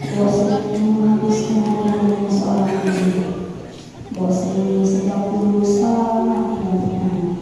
Bos ini menghabiskan hariannya seorang diri. Bos ini sedang berusaha mati-matian.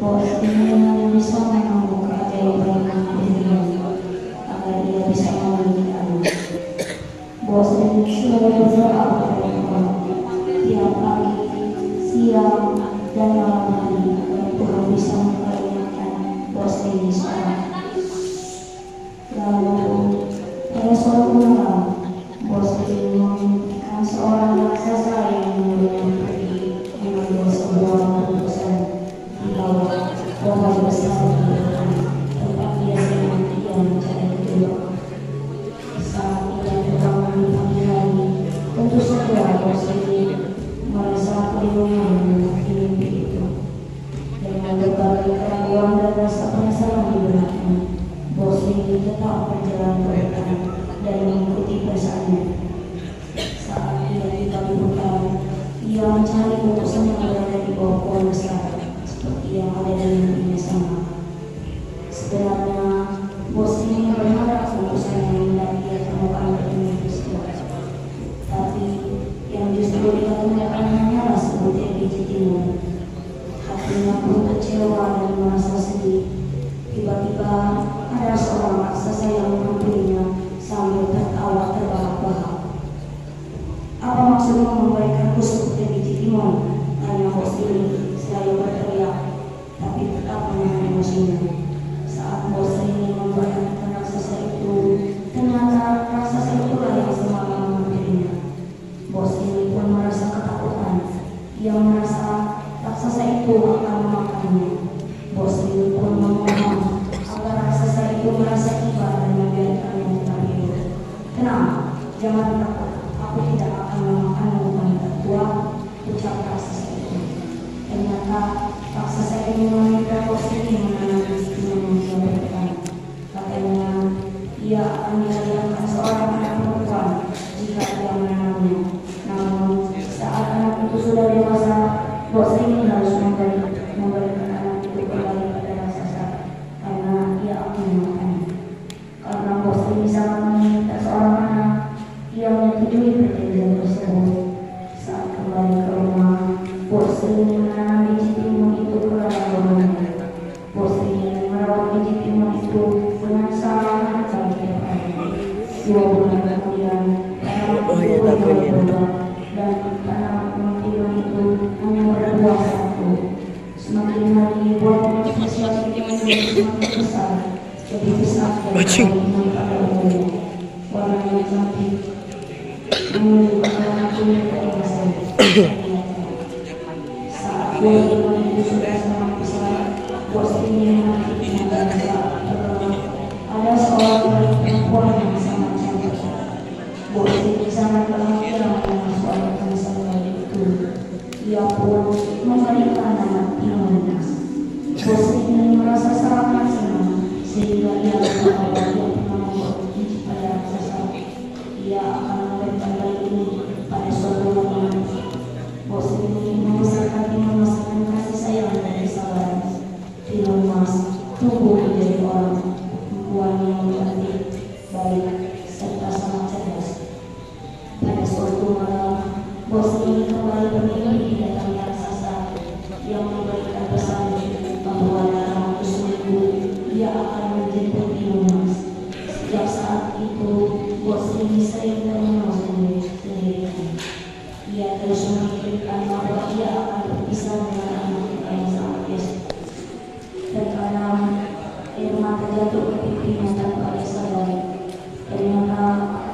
Bos ini hanya bisa menunggu keajaiban kemudian agar ia bisa memiliki anak. Bos ini selalu berdoa kepada Tuhan tiap pagi, siang, dan malam hari agar Tuhan bisa mengaruniakan bos ini seorang. Lalu pada suatu malam, bos ini memimpikan seorang raksasa yang menyuruhnya pergi mengambil sebuah keputusan di bawah pohon besar di depan tempat dia sedang mencari kedua. Saat ia terbangun di pagi hari, tentu saja bos ini merasa kebingungan dengan mimpi itu. Dengan berbagai keraguan dan rasa penasaran di benaknya, bos ini tetap berjalan ke depan dan mengikuti perasaannya. Saat ia tiba di hutan, ia mencari utusan yang berada di bawah pohon besar seperti yang ada di mimpinya sama. Sebenarnya bos ini berharap utusan yang hendak ia temukan bertemu peristiwa, tapi yang justru ia temukan hanyalah sebutir biji timun. Hatinya pun kecewa dan merasa sedih. Tiba-tiba ada seorang raksasa yang menghampirinya sambil tertawa terbahak-bahak. "Apa maksudmu memberikanku sebutir biji timun?" tanya bos ini selalu berteriak, tapi tetap menahan emosinya. Saat bos ini memperhatikan raksasa itu, ternyata raksasa itulah yang semalam menghampirinya. Bos ini pun merasa ketakutan. Ia merasa raksasa itu akan memakannya. Bos ini pun memohon agar raksasa itu merasa iba dan membiarkannya tetap hidup. "Tenang, jangan takut. Aku tidak akan memakanmu, wanita tua," ucap raksasa itu. Ternyata raksasa ini meminta bos ini menanam biji timun yang berdepan. Katanya ia akan dilahirkan seorang anak perempuan jika ia menanamnya. Namun saat anak itu sudah dewasa, bos ini harus memberikan anak itu kembali pada raksasa karena ia akan memakannya. Karena bos ini sangat meminta seorang anak, ia menyetujui perjanjian tersebut. Saat kembali ke rumah, bos ini menanam biji timun itu ke dalam rumahnya. Bos ini merawat biji timun itu dengan sangat baik tiap hari. 2 bulan kemudian, tanaman itu mulai berbuah dan tanaman timun itu hanya berbuah satu. Semakin hari buah spesial timun itu semakin besar, lebih besar dari timun pada umumnya. Warnanya cantik, menunjukkan warna kuning keemasan. Saat buah timun itu sudah sangat besar, bos ini menantinya dan saat terlalu ada seorang perempuan yang sangat cantik. Bos ini sangat bahagia dengan suara tulisan bayi itu. Ia pun memberikan nama Timunas. Bos ini merasa sangat senang sehingga ia lupa bahwa dia pernah membuat janji pada raksasa. Ia akan memberikan bayi ini pada suatu hari nanti. Bos ini membesarkan Timunas dengan kasih sayang dan kesabaran. Timunas tumbuh menjadi orang perempuan yang cantik, baik, serta sangat cerdas. Pada suatu malam, bos ini kembali bermimpi didatangi raksasa yang memberikan pesan bahwa dalam waktu seminggu ia akan menjemput Timunas. Sejak saat itu, bos ini sering termenung sendirian. Ia terus memikirkan bahwa ia akan berpisah dengan anak yang sangat biasa. Terkadang air mata jatuh ke pipinya tanpa dia sadari. Ternyata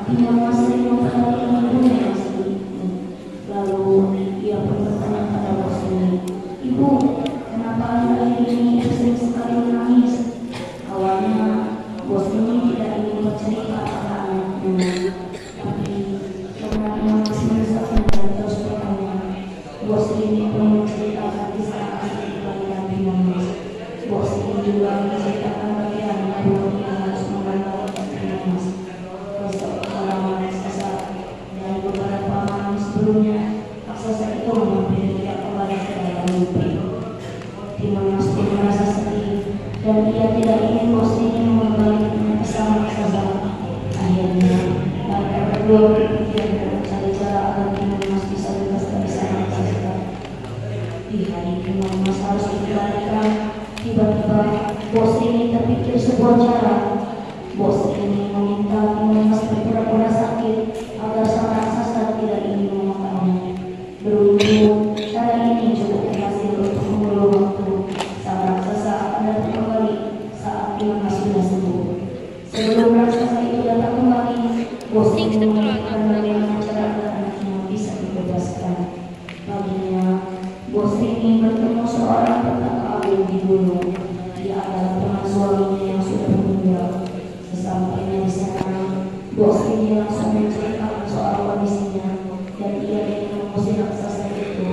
Timunas sering memperhatikan ibunya yang sedih itu. Lalu ia pun bertanya pada bos ini, "Ibu, kenapa akhir-akhir ini ibu sering sekali menangis?" Awalnya bos ini tidak ingin bercerita pada anaknya, tapi karena Timunas mendesaknya dan terus bertanya, bos ini pun menceritakan kisah asli kelahiran Timunas. Bos ini juga menceritakan bagian yang ia harus membantu Timunas. Besok malam berdua berpikir dan mencari cara agar Timon Mas bisa bebas dari sana saja. Di hari Timon Mas harus dikembalikan, tiba-tiba bos ini terpikir sebuah cara. Bos ini meminta Timon Mas berpura-pura sakit agar sang raksasa tidak ingin memakannya. Beruntung cara ini cukup berhasil untuk mengulur waktu. Sang raksasa akan datang kembali saat Timon Mas sudah sembuh. Sebelum raksasa itu datang kembali, bos ini memikirkan bagaimana cara agar anaknya bisa dibebaskan. Paginya, bos ini bertemu seorang petaka agung di gunung. Dia adalah teman suaminya yang sudah meninggal. Sesampainya di sana, bos ini langsung menceritakan soal kondisinya dan ia ingin mengusir raksasa itu.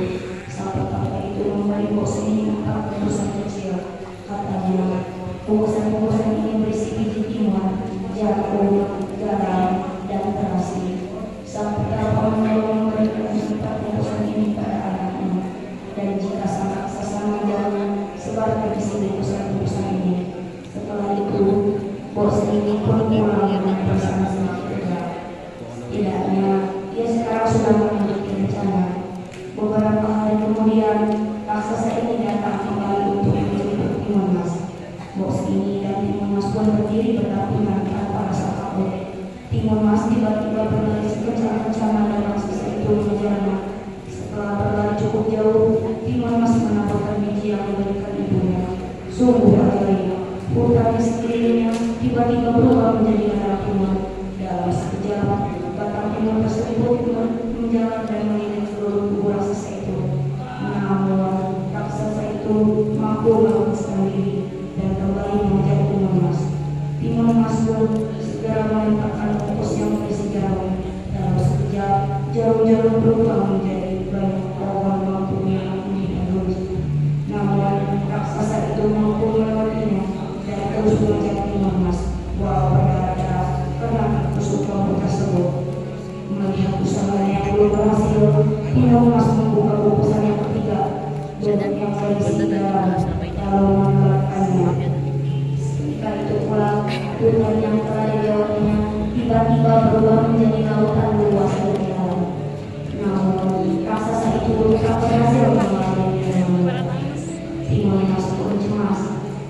Sang petaka itu memberi bos ini 4 bungkusan kecil. Katanya, bungkusan-bungkusan ini berisi biji timun, jagung, garam, dan terasi. Sang petaka menyuruh memberikan 4 bungkusan ini pada anaknya, dan jika sang raksasa menjawabnya, sebarkan isi bungkusan-bungkusan ini. Setelah itu, bos ini pun pulang dengan bersama sedikit lega. Setidaknya, ia sekarang sudah memiliki rencana. Beberapa hari kemudian, raksasa ini datang kembali untuk menjemput Timon Mas. Bos ini dan Timon Mas pun berdiri berdampingan tanpa rasa takut. Timon Mas tiba-tiba berlari sekencang-kencangnya dan raksasa itu mengejarnya. Setelah berlari cukup jauh, Timon Mas menampakkan biji yang diberikan ibunya. Sungguh ajaib. Hutan di sekelilingnya tiba-tiba berubah menjadi merah timur. Dalam sekejap, batang timun tersebut menjalar dan mengelilingi seluruh tubuh raksasa itu. Namun, raksasa itu mampu melepaskan diri dan kembali mengejar Timon Mas. Timon Mas pun segera melemparkan bungkus yang berisi jarum. Dalam sekejap, jarum-jarum berubah menjadi banyak pohon tubuh yang tinggi dan lucu. Namun, raksasa itu mampu melewatinya dan terus mengejar Timon Mas. Walau berdarah-darah karena tertusuk bambu tersebut. Melihat usahanya yang belum berhasil, Timon Mas membuka bungkusan yang ketiga dan yang berisi garam lalu mengeluarkannya. Ketika itu pula, hutan yang telah dilewatinya tiba-tiba berubah menjadi lautan luas dan dalam. Namun, raksasa itu tak berhasil mengeluarkannya. Timon Mas pun cemas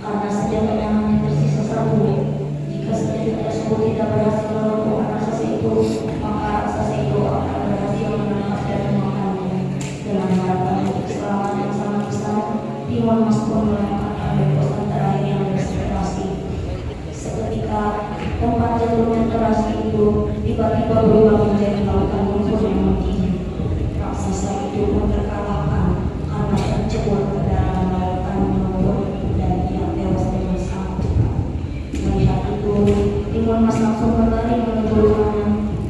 karena senjatanya hanya tersisa 1. Jika senjata tersebut tidak berhasil melumpuhkan raksasa itu, maka raksasa itu akan berhasil menangkap dan memakannya. Dengan harapan untuk selamat yang sangat besar, Timon Mas pun melemparkan bungkusan terakhir yang berekspektasi. Seketika, tempat jatuhnya terasi itu tiba-tiba berubah menjadi lautan lumpur yang mengkilat. Raksasa itu pun terkalahkan karena tercebur ke dalam lautan lumpur dan ia tewas dengan sangat cepat. Melihat itu, Timon Mas langsung berlari menuju rumahnya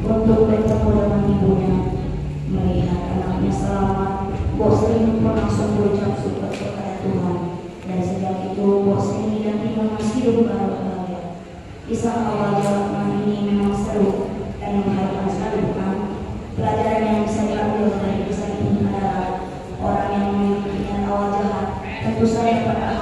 untuk bertemu dengan ibunya. Melihat anaknya selamat, bos ini pun langsung berucap syukur kepada Tuhan. Dan sejak itu, bos ini dan Timon Mas hidup bahagia. Kisah awal jalan ini memang seru dan mengharapkan sekali, bukan? Pelajaran yang bisa diambil dari kisah ini adalah orang yang memiliki niat awal jahat tentu saja pada